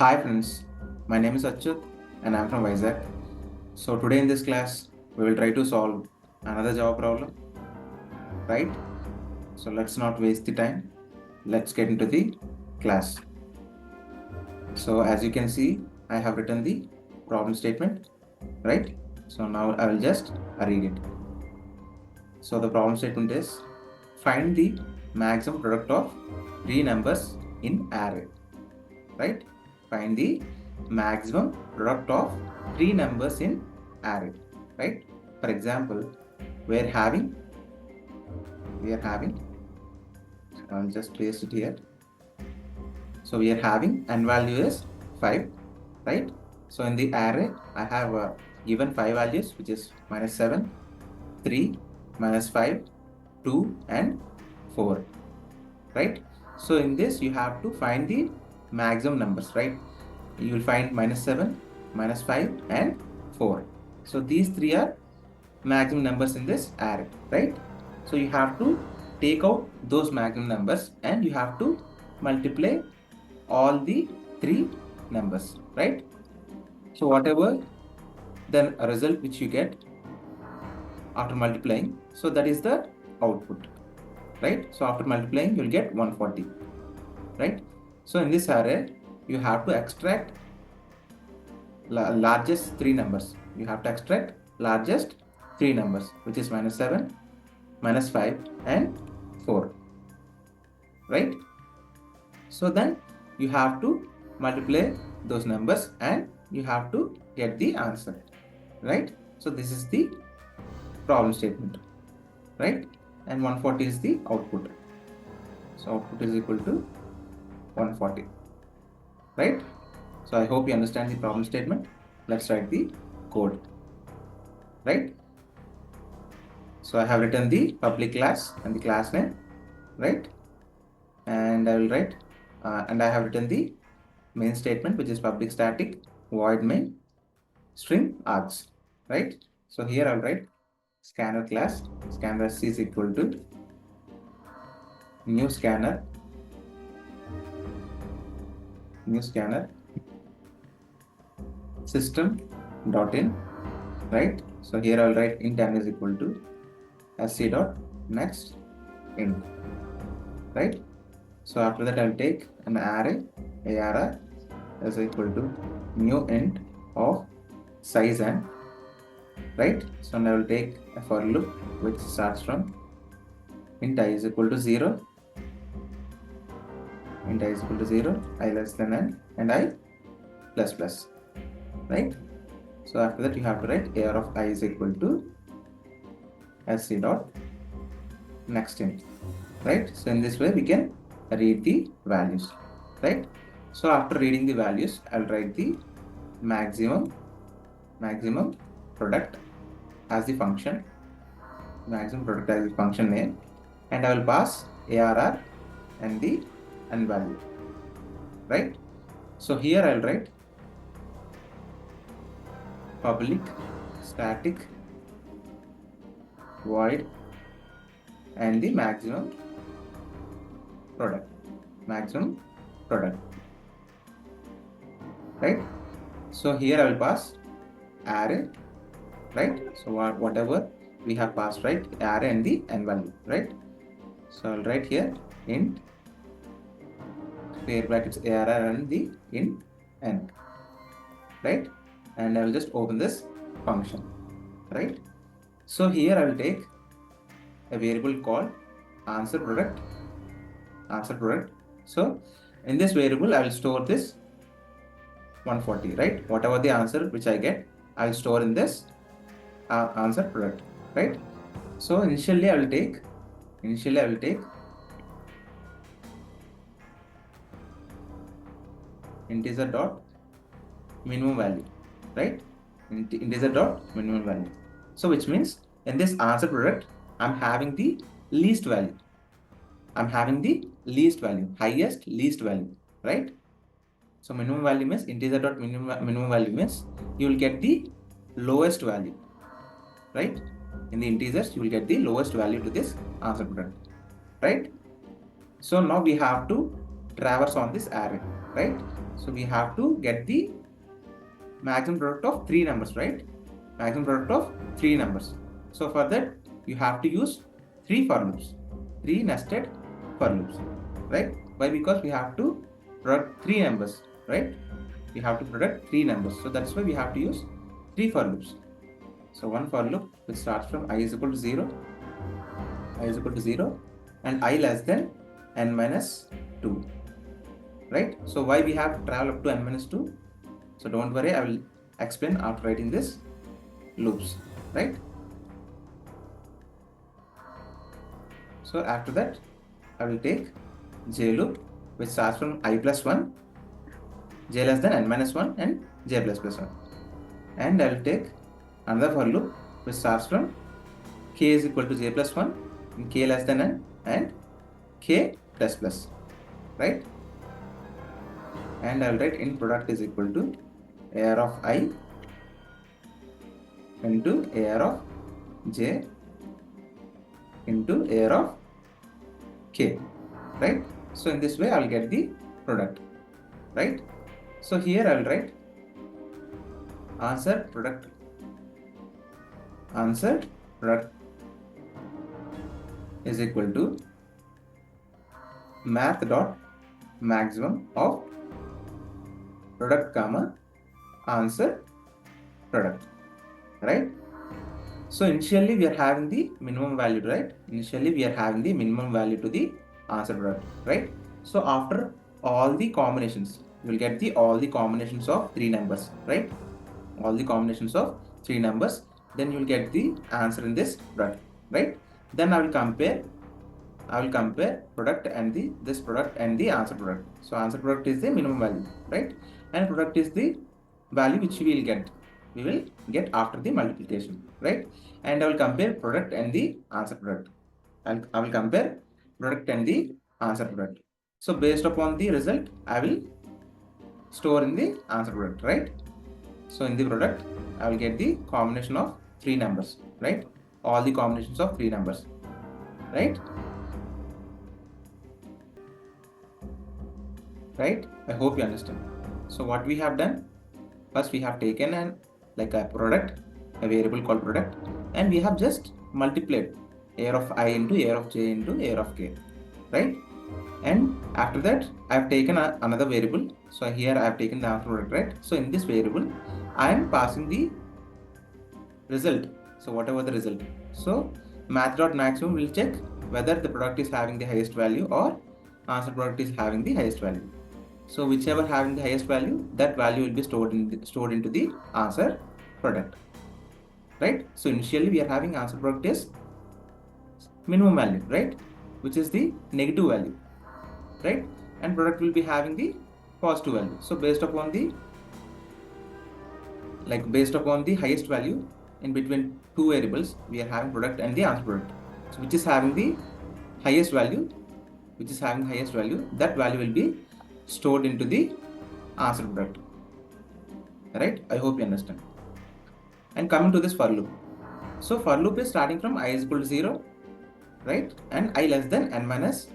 Hi friends, my name is Achyut and I'm from Vizag. So today in this class, we will try to solve another Java problem, right? So let's not waste the time. Let's get into the class. So as you can see, I have written the problem statement, right? So now I will just read it. So the problem statement is find the maximum product of three numbers in array, right? Find the maximum product of three numbers in array, right? For example, we are having, I'll just paste it here. So we are having n value is 5, right? So in the array, I have given 5 values, which is -7, 3, -5, 2, and 4, right? So in this, you have to find the maximum numbers, right? You will find -7, -5, and 4. So these three are maximum numbers in this array, right? So you have to take out those maximum numbers and you have to multiply all the three numbers, right? So whatever the result which you get after multiplying, so that is the output, right? So after multiplying, you'll get 140, right? So in this array, you have to extract largest three numbers. You have to extract largest three numbers, which is -7, -5, and 4, right? So then you have to multiply those numbers and you have to get the answer, right? So this is the problem statement, right? And 140 is the output. So output is equal to 140, right? So I hope you understand the problem statement. Let's write the code, right? So I have written the public class and the class name, right? And I will write, and I have written the main statement, which is public static void main string args, right? So here I'll write scanner class, scanner c is equal to new scanner system dot in, right? So here I'll write int n is equal to sc dot next int, right? So after that I'll take an array arr is equal to new int of size n, right? So now I will take a for loop which starts from int I is equal to 0, int I is equal to 0, I less than n, and I plus plus, right? So after that you have to write ar of I is equal to sc dot next int, right? So in this way we can read the values, right? So after reading the values, I'll write the maximum product as the function, maximum product as the function name, and I will pass arr and the n value, right? So here I'll write public static void and the maximum product, right? So here I will pass array, right? So whatever we have passed, right? Array and the n value, right? So I'll write here int square brackets arr and the int n, right? And I will just open this function, right? So here I will take a variable called answer product. So in this variable I will store this 140, right? Whatever the answer which I get, I will store in this answer product, right? So initially I will take integer dot minimum value, right? Integer dot minimum value. So which means in this answer product, I'm having the least value. Highest least value, right? So minimum value means integer dot minimum value means you will get the lowest value, right? In the integers, you will get the lowest value to this answer product, right? So now we have to traverse on this array. right? So we have to get the maximum product of 3 numbers, right? Maximum product of 3 numbers. So for that, you have to use 3 for loops, 3 nested for loops, right? Why? Because we have to product 3 numbers, right? We have to product 3 numbers. So that's why we have to use 3 for loops. So one for loop which starts from I is equal to 0, I is equal to 0, and I less than n minus 2, right? So why we have travel up to n minus 2? So don't worry, I will explain after writing this loops, right? So after that, I will take j loop which starts from I plus 1, j less than n minus 1, and j plus 1. And I will take another for loop which starts from k is equal to j plus 1, and k less than n, and k plus plus, right? And I will write in product is equal to AR of I into AR of j into AR of k, right? So in this way, I will get the product, right? So here I will write answer product is equal to math dot maximum of product comma answer product, right? So initially we are having the minimum value, right? Initially we are having the minimum value to the answer product, right? So after all the combinations, you will get all the combinations of 3 numbers, right? All the combinations of 3 numbers, then you will get the answer in this product, right? Then I will compare product and this product and the answer product. So answer product is the minimum value, right? And product is the value which we will get after the multiplication, right? And I will compare product and the answer product. And I will compare product and the answer product. So based upon the result, I will store in the answer product, right? So in the product, I will get the combination of 3 numbers, right? All the combinations of 3 numbers, right? Right? I hope you understand. So what we have done, first we have taken a product, a variable called product, and we have just multiplied AR of I into AR of j into AR of k, right? And after that, I have taken another variable. So here I have taken the answer product, right? So in this variable, I am passing the result. So whatever the result. So math.maximum will check whether the product is having the highest value or answer product is having the highest value. So whichever having the highest value, that value will be stored into the answer product, right? So initially we are having answer product is minimum value, right? Which is the negative value, right? And product will be having the positive value. So based upon the highest value in between two variables, we are having product and the answer product. So which is having the highest value, that value will be stored into the answer product, right? I hope you understand. And coming to this for loop. So for loop is starting from I is equal to 0, right? And I less than n minus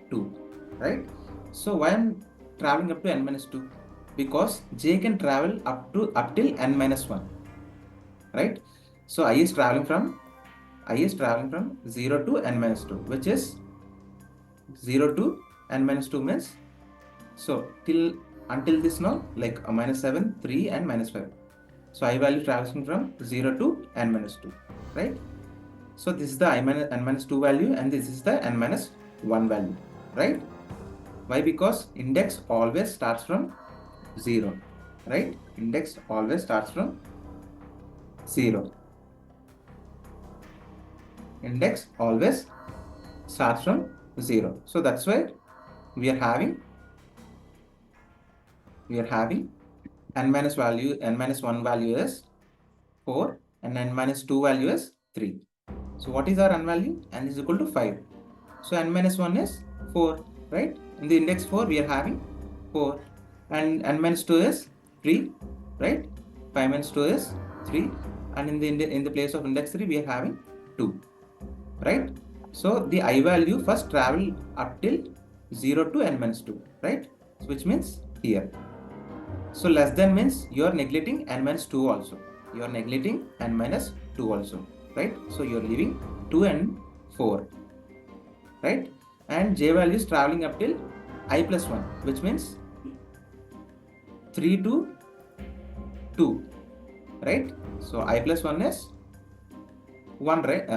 2, right? So why I'm traveling up to n minus 2? Because j can travel up till n minus 1, right? So I is traveling from 0 to n minus 2, which is 0 to n minus 2 means, so until this now, like minus 7, 3 and minus 5. So I value traversing from 0 to n minus 2, right? So this is the n minus 2 value and this is the n minus 1 value, right? Why? Because index always starts from 0, right? Index always starts from 0. Index always starts from 0. So that's why we are having n minus 1 value is 4 and n minus 2 value is 3. So what is our n value? N is equal to 5. So n minus 1 is 4, right? In the index 4 we are having 4 and n minus 2 is 3, right? 5 minus 2 is 3 and in the place of index 3 we are having 2, right? So the I value first travel up till 0 to n minus 2, right? So which means here. So less than means you are neglecting n minus 2 also. You are neglecting n minus 2 also, right? So you are leaving 2 and 4, right? And j value is traveling up till I plus 1, which means 3 to 2, right? So I plus 1 is 1, right?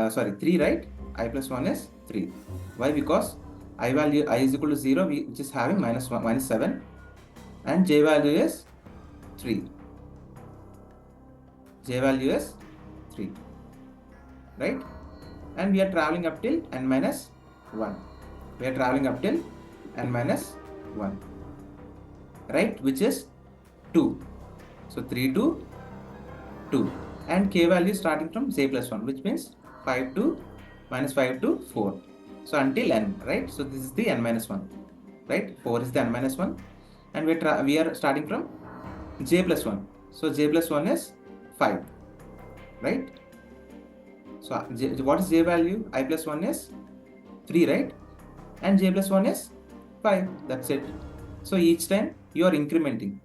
3, right? I plus 1 is 3. Why? Because I value I is equal to 0, which is having minus 7, and j value is 3. J value is 3, right? And we are traveling up till n minus 1. We are traveling up till n minus 1, right? Which is 2. So 3 to 2. And k value starting from j plus 1, which means 5 to minus 5 to 4. So until n, right? So this is the n minus 1, right? 4 is the n minus 1. And we are starting from j plus 1. So j plus 1 is 5, right? So what is j value? I plus 1 is 3, right? And j plus 1 is 5. That's it. So each time you are incrementing.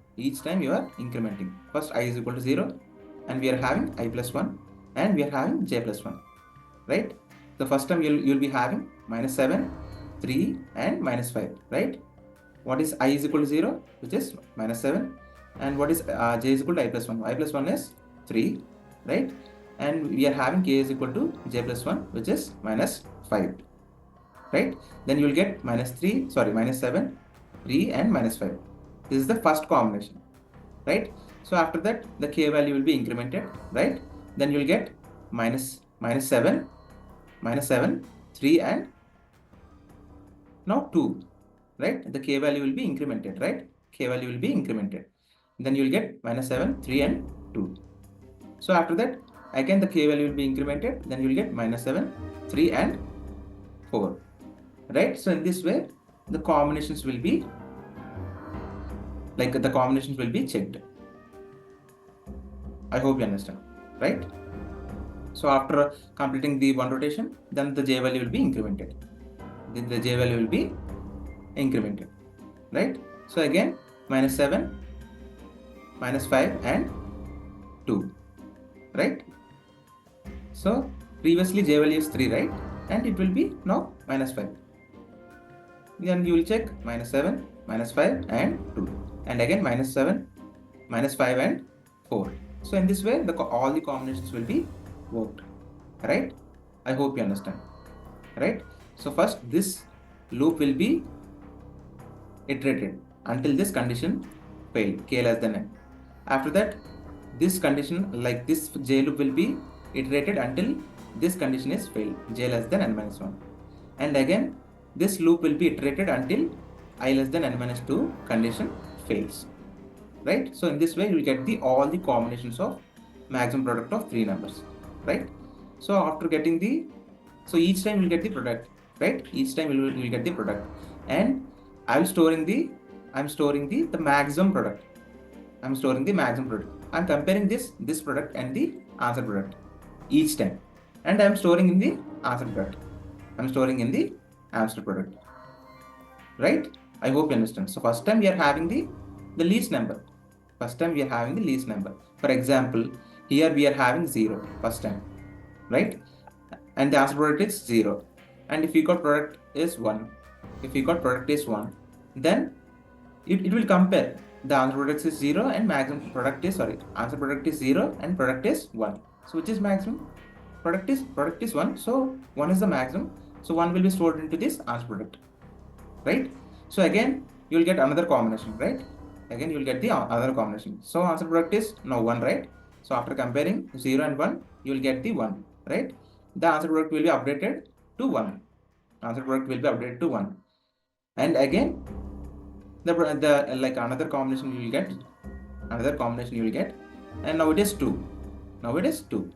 First I is equal to 0, and we are having I plus 1, and we are having j plus 1, right? The first time you'll be having minus 7, 3, and minus 5, right? What is I is equal to 0, which is minus 7, and what is j is equal to I plus 1? I plus 1 is 3, right? And we are having k is equal to j plus 1, which is minus 5, right? Then you will get minus 7, 3, and minus 5. This is the first combination, right? So after that, the k value will be incremented, right? Then you will get minus 7, 3, and now 2, right? The k value will be incremented, right? K value will be incremented. Then you will get minus 7, 3, and 2. So after that, again the k value will be incremented. Then you will get minus 7, 3, and 4, right? So in this way, the combinations will be checked. I hope you understand, right? So after completing the one rotation, then the j value will be incremented. Right? So again, minus 7, minus 5, and 2, right? So previously j value is 3, right? And it will be now minus 5. Then you will check minus 7, minus 5, and 2. And again minus 7, minus 5, and 4. So in this way, all the combinations will be worked, right? I hope you understand, right? So first, this loop will be iterated until this condition failed, k less than n. After that, this condition, like this j loop, will be iterated until this condition is failed, j less than n minus 1. And again, this loop will be iterated until I less than n minus 2 condition fails, right? So in this way, you will get all the combinations of maximum product of 3 numbers, right? So after getting each time you will get the product, right? Each time you will get the product, and I'm storing the maximum product. I'm comparing this product and the answer product each time, and I'm storing in the answer product. Right? I hope you understand. So first time we are having the least number. For example, here we are having 0 first time, right? And the answer product is 0. And if we got product is 1, then it will compare. The answer product is 0 and maximum product is, answer product is 0 and product is 1. So which is maximum? Product is 1. So 1 is the maximum. So 1 will be stored into this answer product, right? So again, you will get another combination, right? Again, you will get the other combination. So answer product is now 1, right? So after comparing 0 and 1, you will get the 1, right? The answer product will be updated to 1. And again, the like another combination you will get, and now it is 2.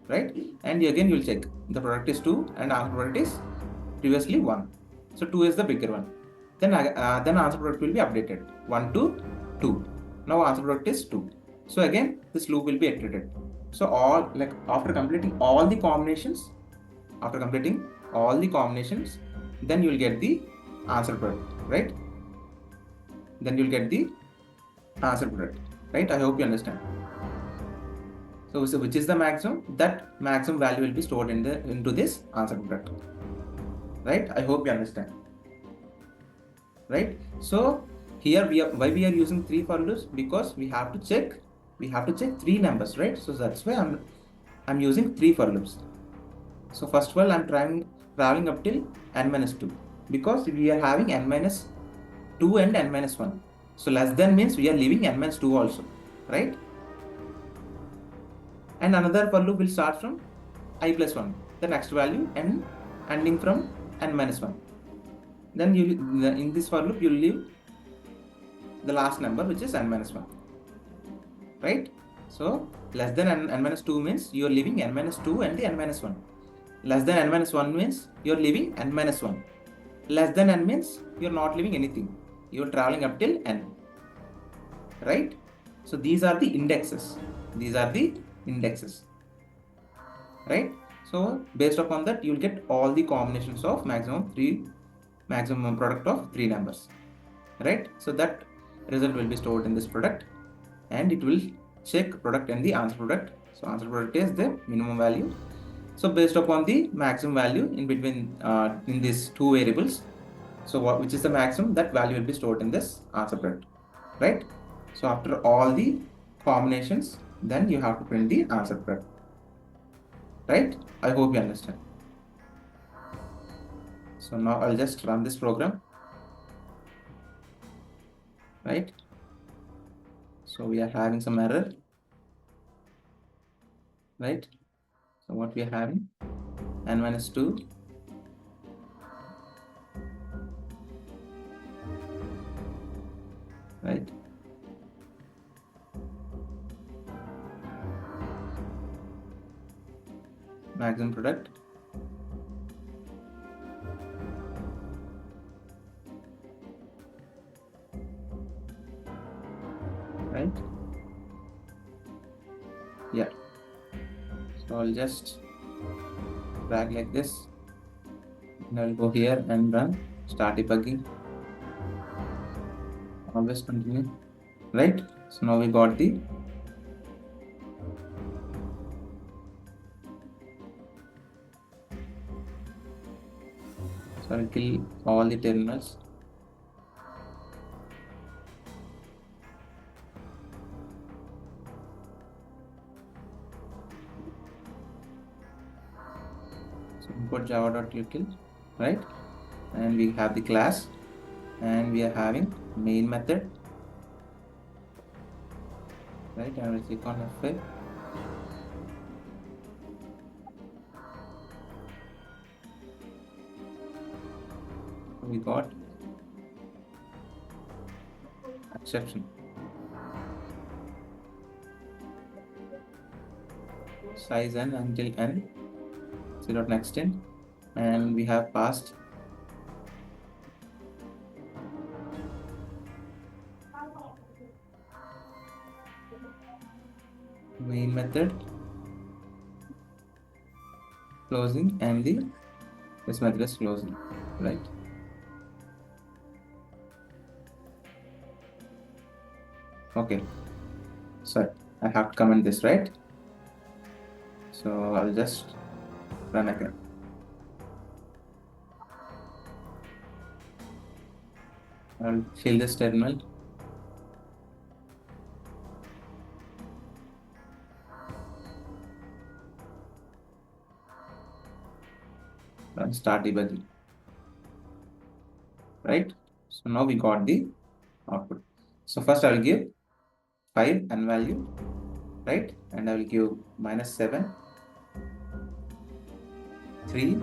Right? And again you will check the product is 2 and answer product is previously 1. So 2 is the bigger one. Then answer product will be updated 1 to 2. Now answer product is 2. So again this loop will be iterated. So after completing all the combinations, then you will get the answer product, right? then you'll get the answer product, right? I hope you understand. So which is the maximum? That maximum value will be stored into this answer product, right? I hope you understand, right? So here why we are using 3 for loops, because we have to check 3 numbers, right? So that's why I'm using 3 for loops. So first of all, I'm traveling up till n-2, because we are having n-2 and n-1. So less than means we are leaving n-2 also, right? And another for loop will start from I plus 1, the next value, and ending from n-1. Then in this for loop, you will leave the last number, which is n-1, right? So less than n-2 means you are leaving n-2 and the n-1. Less than n-1 means you are leaving n-1. Less than n means you are not leaving anything. You are traveling up till n, right? So these are the indexes. Right? So based upon that, you will get all the combinations of maximum product of 3 numbers, right? So that result will be stored in this product, and it will check product and the answer product. So answer product is the minimum value. So based upon the maximum value in between in these 2 variables, so which is the maximum, that value will be stored in this answer product, right? So after all the combinations, then you have to print the answer product, right? I hope you understand. So now I'll just run this program, right? So we are having some error, right? So what we are having, n-2, right? Maximum product, right? Yeah. So I'll just drag like this, and I'll go here and run start debugging. Always continue, right? So now we got the so I'll kill all the terminals. So import java.util, right? And we have the class, and we are having main method, right? I will click on F5. We got exception, size n until n 0.extend, and we have passed main method closing, and this method is closing, right? Okay, so I have to comment this, right? So I'll just run again. I'll fill this terminal. And start debugging, right? So now we got the output. So first I will give 5 n value, right? And I will give -7, 3,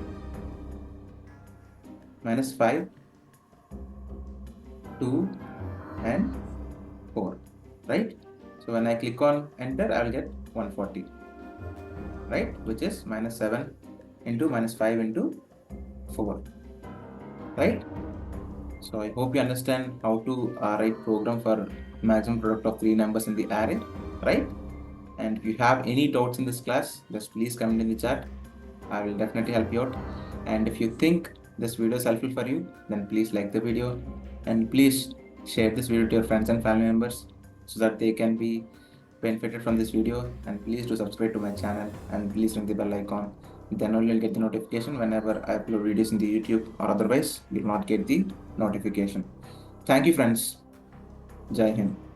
-5, 2, and 4, right? So when I click on enter, I will get 140, right? Which is -7 into -5 into 4, right? So I hope you understand how to write program for maximum product of 3 numbers in the array, right? And if you have any doubts in this class, just please comment in the chat. I will definitely help you out. And if you think this video is helpful for you, then please like the video, and please share this video to your friends and family members so that they can be benefited from this video. And please do subscribe to my channel and please ring the bell icon. Then only you'll get the notification whenever I upload videos in the YouTube, or otherwise you'll not get the notification. Thank you, friends. Jai Hind.